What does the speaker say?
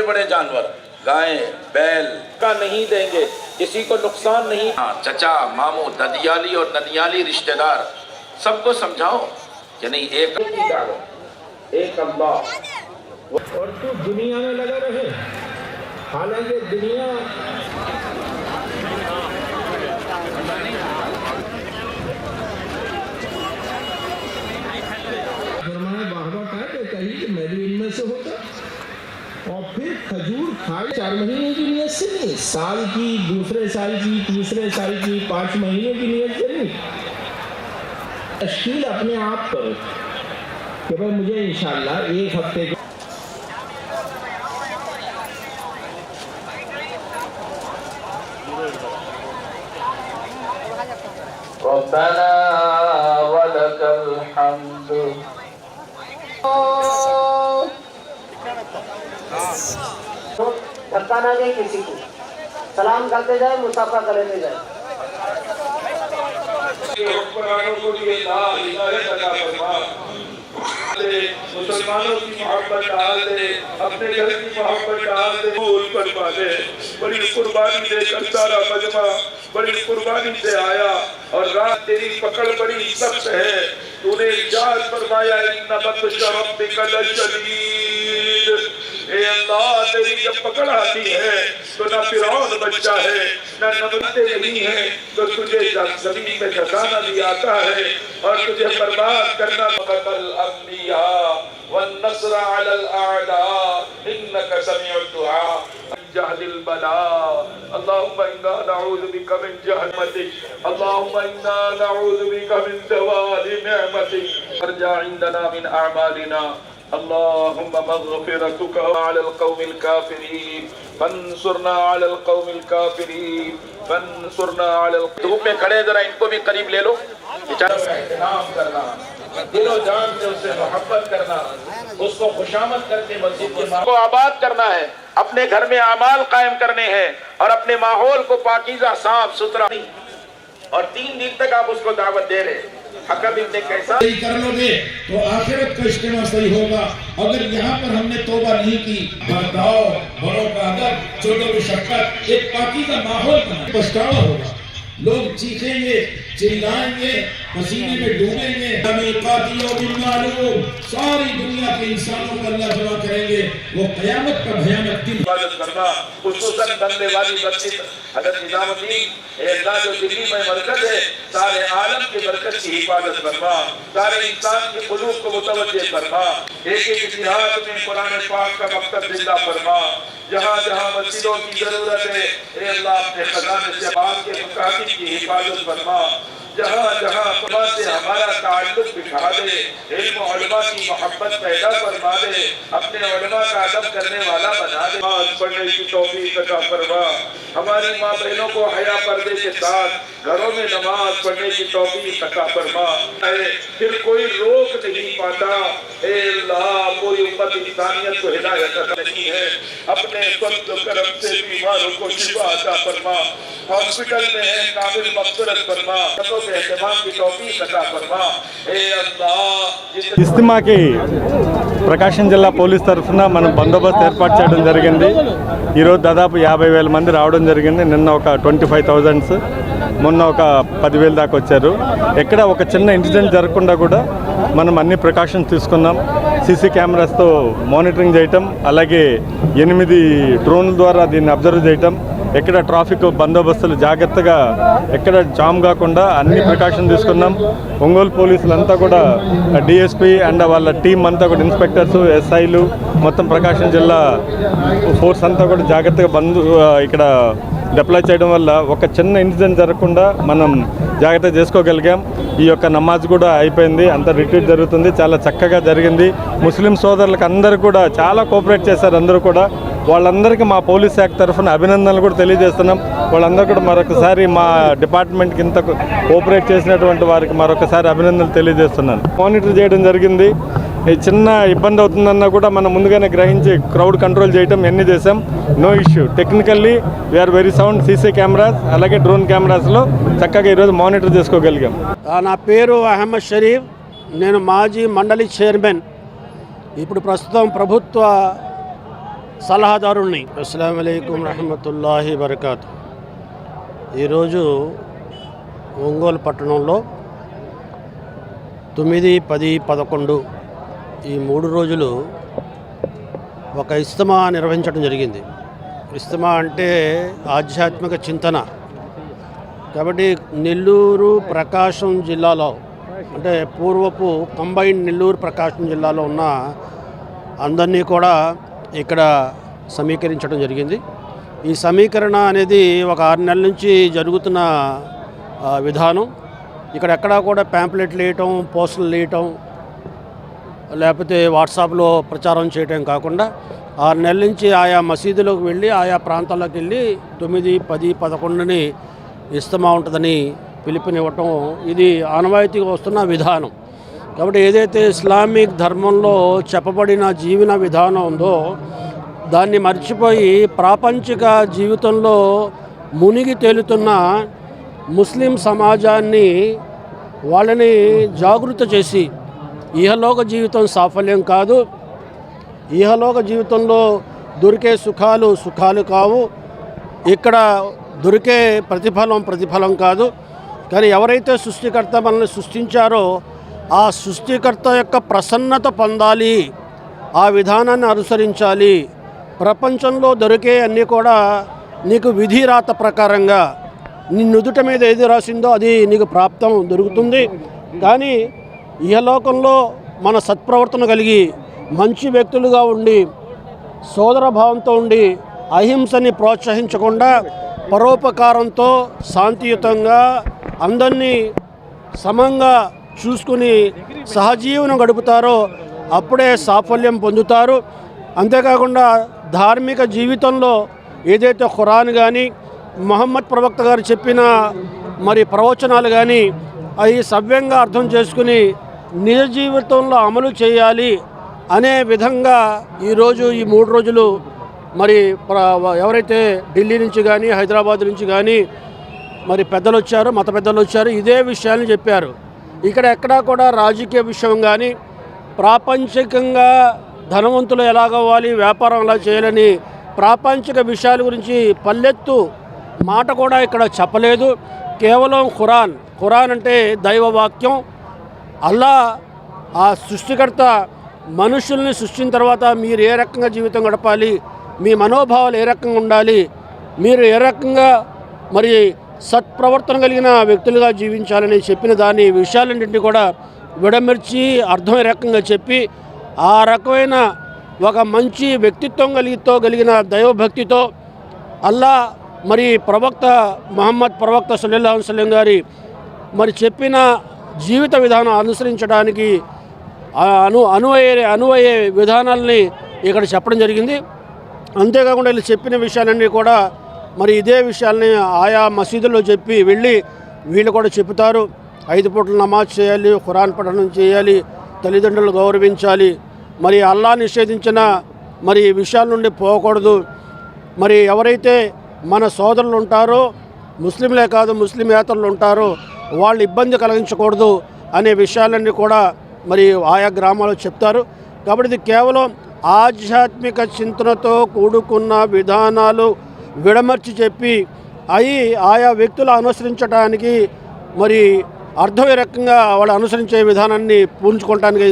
बड़े जानवर गाय बैल का नहीं देंगे, किसी को नुकसान नहीं। चचा मामू ददियाली और नदियाली रिश्तेदार सबको समझाओ कि नहीं एक अल्लाह और तू दुनिया में लगा रहे। हालांकि दुनिया कहीं मैं भी इनमें से होता। और फिर खजूर खाए 4 महीने की नियत से नहीं, साल की, दूसरे साल की, तीसरे साल की, 5 महीने की नियत से नहीं। तश्कील अपने आप करो कि भाई मुझे इंशाअल्लाह 1 हफ्ते के रब्बना वलकल हम्द। धक्का ना दे किसी को, सलाम करते जाए, मुसाफा करते जाए। मुसलमानों की मोहब्बत डाल दे, अपने घर की मोहब्बत डाल दे, फूल पर पाले। बड़ी कुर्बानी देकर सारा मजमा बड़ी कुर्बानी से आया और रात तेरी पकड़ बड़ी सख्त है। तूने इजाज़ फरमाया इन्ना बत्श रब्बिका लशदीद। ए अल्लाह तेरी जब पकड़ आती है तो ना फिरौन बचता है, ना नमते नहीं है, तो तुझे जमीन में खजाना भी आता है और तुझे बर्बाद करना बकल अंबिया वन नस्र अलल आदा इन्नका समीउद दुआ जहदिल बला। अल्लाहुम्मा इन्ना नऊज़ु बिका मिन जहन्नतिक, अल्लाहुम्मा इन्ना नऊज़ु बिका मिन ज़वालि निअमतिक, अर्जा इंदना मिन अअमालिना अल्लाहुम्मा मग़फ़िरतुका अलल क़ौमिल काफ़िरीन फंसुरना अलल क़ौमिल काफ़िरीन फंसुरना अलल। धूप में खड़े जरा इनको भी करीब ले लो। बेचारों का एहतराम करना, दिलो जान से उससे मोहब्बत करना, उसको खुशामद करके मस्जिद के को आबाद करना है, अपने घर में अमाल कायम करने हैं और अपने माहौल को पाकीज़ा साफ सुथरा। और 3 दिन तक आप उसको दावत दे रहे। हकम इब्न कैसा कर लोगे तो आखिरत का इज्तिमा सही होगा। अगर यहाँ पर हमने तौबा नहीं की, बर्ताव, बड़ों का अदब, छोटों की शफ़क़त, एक पाकीज़ा माहौल बना, पछतावा होगा। लोग चीखेंगे, चिल्लाएंगे, पसीने में डूबेंगे। सारी दुनिया के इंसानों को अल्लाह जमा करेंगे। वो क़यामत का भयानक दिन। हिफाजत करना, खुसूसन बनने वाली मस्जिद हज़रत निज़ामुद्दीन अल्लाह जो दिल्ली में मरकज़ है, सारे आलम के मरकज़ की हिफाजत करना, सारे इंसान के क़ुलूब को मुतवज्जे करना, एक-एक जिहाद में कुरान पाक का मकसद जिंदा फरमा। जहाँ जहाँ मस्जिदों की जरूरत है, ए अल्लाह अपने खजाने से बाप के मकासद की हिफाजत फरमा। जहाँ जहाँ खुदा से हमारा ताल्लुक बिठा दे, इल्म और उलमा की मोहब्बत पैदा फरमा दे, अपने उलमा का अदब करने वाला बना दे। नमाज पढ़ने की तौफीक अता फरमा। हमारी माँ बहनों को हया पर्दे के साथ घरों में नमाज पढ़ने की तौफीक अता फरमा। फिर कोई रोक नहीं पाता। ए अल्लाह पूरी उम्मत इंसानियत को हिदायत अता नहीं है, अपने फज़्ल करम से बीमारों को शिफा अता फरमा। हॉस्पिटल में है कामिल मग़फ़िरत फरमा, के एहतमाम की तौफीक अता फरमा। ए अल्लाह इस्तिमाकी ప్రకాశం జిల్లా పోలీస్ తరఫున మనం బందోబస్తు ఏర్పాటు చేయడం జరిగింది। ఈరోజు దాదాపు 50,000 మంది రావడం జరిగింది। నిన్న ఒక 25,000, మొన్న ఒక 10,000 దాకా వచ్చారు। ఎక్కడ ఒక చిన్న ఇన్సిడెంట్ జరగకుండా కూడా మనం అన్ని ప్రికాషన్స్ తీసుకున్నాం। సీసీ కెమెరాస్తో మానిటరింగ్ చేయటం, అలాగే 8 డ్రోన్ల ద్వారా దీన్ని అబ్జర్వ్ చేయటం, ఎక్కడ ట్రాఫిక్ బందోబస్తులు జాగ్రత్తగా ఎక్కడ జామ్ కాకుండా అన్ని ప్రికాషన్ తీసుకున్నాం। ఒంగోలు పోలీసులంతా కూడా డిఎస్పీ అండ్ వాళ్ళ టీం అంతా కూడా ఇన్స్పెక్టర్స్, ఎస్ఐలు, మొత్తం ప్రకాశం జిల్లా ఫోర్స్ అంతా కూడా జాగ్రత్తగా ఇక్కడ డిప్లాయ్ చేయడం వల్ల ఒక చిన్న ఇన్సిడెంట్ జరగకుండా మనం జాగ్రత్త చేసుకోగలిగాం। ఈ యొక్క నమాజ్ కూడా అయిపోయింది, అంత రిట్రీట్ జరుగుతుంది, చాలా చక్కగా జరిగింది। ముస్లిం సోదరులకు అందరూ కూడా చాలా కోఆపరేట్ చేశారు అందరూ కూడా। వాళ్ళందరికీ మా పోలీస్ శాఖ తరఫున అభినందనలు కూడా తెలియజేస్తున్నాం। వాళ్ళందరూ కూడా మరొకసారి మా డిపార్ట్మెంట్కి ఇంత కోఆపరేట్ చేసినటువంటి వారికి మరొకసారి అభినందనలు తెలియజేస్తున్నాను। మానిటర్ చేయడం జరిగింది, చిన్న ఇబ్బంది అవుతుందన్నా కూడా మనం ముందుగానే గ్రహించి క్రౌడ్ కంట్రోల్ చేయటం అన్నీ చేసాం, no issue. Technically we are very sound, CC cameras అలాగే డ్రోన్ కెమెరాస్లో చక్కగా ఈరోజు మానిటర్ చేసుకోగలిగాం। నా పేరు అహ్మద్ షరీఫ్, నేను మాజీ మండలి చైర్మన్। ఇప్పుడు ప్రస్తుతం ప్రభుత్వ సలహాదారుణ్ణి. అస్సలాము అలైకుం రహమతుల్లాహి బరకాతు. ఈరోజు ఒంగోలు పట్టణంలో 9, 10, 11 ఈ 3 రోజులు ఒక ఇస్తమా నిర్వహించడం జరిగింది. ఇస్తమా అంటే ఆధ్యాత్మిక చింతన. కాబట్టి నెల్లూరు ప్రకాశం జిల్లాలో అంటే పూర్వపు కంబైన్డ్ నెల్లూరు ప్రకాశం జిల్లాలో ఉన్న అందరినీ కూడా ఇక్కడ సమీకరించడం జరిగింది. ఈ సమీకరణ అనేది ఒక 6 నెలల నుంచి జరుగుతున్న విధానం. ఇక్కడ ఎక్కడా కూడా ప్యాంప్లెట్లు వేయటం, పోస్టర్లు వేయటం, లేకపోతే వాట్సాప్లో ప్రచారం చేయటం కాకుండా 6 నెలల నుంచి ఆయా మసీదులోకి వెళ్ళి ఆయా ప్రాంతాల్లోకి వెళ్ళి 9, 10, 11ని ఇస్తమా ఉంటుందని పిలుపునివ్వటం ఇది ఆనవాయితీగా వస్తున్న విధానం. కాబట్టి ఏదైతే ఇస్లామిక్ ధర్మంలో చెప్పబడిన జీవన విధానం ఉందో దాన్ని మర్చిపోయి ప్రాపంచిక జీవితంలో మునిగి తేలుతున్న ముస్లిం సమాజాన్ని వాళ్ళని జాగృత చేసి ఇహలోక జీవితం సాఫల్యం కాదు, ఇహలోక జీవితంలో దొరికే సుఖాలు కావు, ఇక్కడ దొరికే ప్రతిఫలం కాదు. కానీ ఎవరైతే సృష్టికర్త మనల్ని సృష్టించారో ఆ సృష్టికర్త యొక్క ప్రసన్నత పొందాలి, ఆ విధానాన్ని అనుసరించాలి. ప్రపంచంలో దొరికే అన్నీ కూడా నీకు విధి రాత ప్రకారంగా నీ నుదుట మీద ఏది రాసిందో అది నీకు ప్రాప్తం దొరుకుతుంది. కానీ ఇహలోకంలో మన సత్ప్రవర్తన కలిగి మంచి వ్యక్తులుగా ఉండి సోదరభావంతో ఉండి అహింసని ప్రోత్సహించకుండా పరోపకారంతో శాంతియుతంగా అందరినీ సమంగా చూసుకుని సహజీవనం గడుపుతారో అప్పుడే సాఫల్యం పొందుతారు. అంతేకాకుండా ధార్మిక జీవితంలో ఏదైతే ఖురాన్ కానీ ముహమ్మద్ ప్రవక్త గారు చెప్పిన ప్రవచనాలు కానీ అవి సవ్యంగా అర్థం చేసుకుని నిజ జీవితంలో అమలు చేయాలి అనే విధంగా ఈరోజు ఈ 3 రోజులు ఎవరైతే ఢిల్లీ నుంచి కానీ హైదరాబాద్ నుంచి కానీ పెద్దలు వచ్చారు, మత పెద్దలు వచ్చారు, ఇదే విషయాన్ని చెప్పారు. ఇక్కడ ఎక్కడా కూడా రాజకీయ విషయం కానీ ప్రాపంచికంగా ధనవంతులు ఎలాగవ్వాలి, వ్యాపారం ఎలా చేయాలని ప్రాపంచిక విషయాల గురించి పల్లెత్తు మాట కూడా ఇక్కడ చెప్పలేదు. కేవలం ఖురాన్ అంటే దైవవాక్యం. అల్లా ఆ సృష్టికర్త మనుషుల్ని సృష్టించిన తర్వాత మీరు ఏ రకంగా జీవితం గడపాలి, మీ మనోభావాలు ఏ రకంగా ఉండాలి, మీరు ఏ రకంగా సత్ప్రవర్తన కలిగిన వ్యక్తులుగా జీవించాలని చెప్పిన దాని విషయాలన్నింటినీ కూడా విడమర్చి అర్థమయ్యే రకంగా చెప్పి ఆ రకమైన ఒక మంచి వ్యక్తిత్వం కలిగిన దైవభక్తితో అల్లా ప్రవక్త ముహమ్మద్ ప్రవక్త సల్లల్లాహు అలైహి వసల్లం గారి చెప్పిన జీవిత విధానం అనుసరించడానికి అనువయ్యే విధానాలని ఇక్కడ చెప్పడం జరిగింది. అంతేకాకుండా వీళ్ళు చెప్పిన విషయాలన్నీ కూడా ఇదే విషయాల్ని ఆయా మసీదుల్లో చెప్పి వెళ్ళి వీళ్ళు కూడా చెప్తారు. 5 పూటలు నమాజ్ చేయాలి, ఖురాన్ పఠనం చేయాలి, తల్లిదండ్రులు గౌరవించాలి, అల్లా నిషేధించిన విషయాల నుండి పోకూడదు. ఎవరైతే మన సోదరులు ఉంటారో ముస్లింలే కాదు ముస్లిమేతరులు ఉంటారో వాళ్ళు ఇబ్బంది కలిగించకూడదు అనే విషయాలన్నీ కూడా ఆయా గ్రామాల్లో చెప్తారు. కాబట్టి ఇది కేవలం ఆధ్యాత్మిక చింతనతో కూడుకున్న విధానాలు విడమర్చి చెప్పి ఆయా వ్యక్తులు అనుసరించడానికి అర్థమయ్యే రకంగా వాళ్ళు అనుసరించే విధానాన్ని పూర్చుకోవటానికి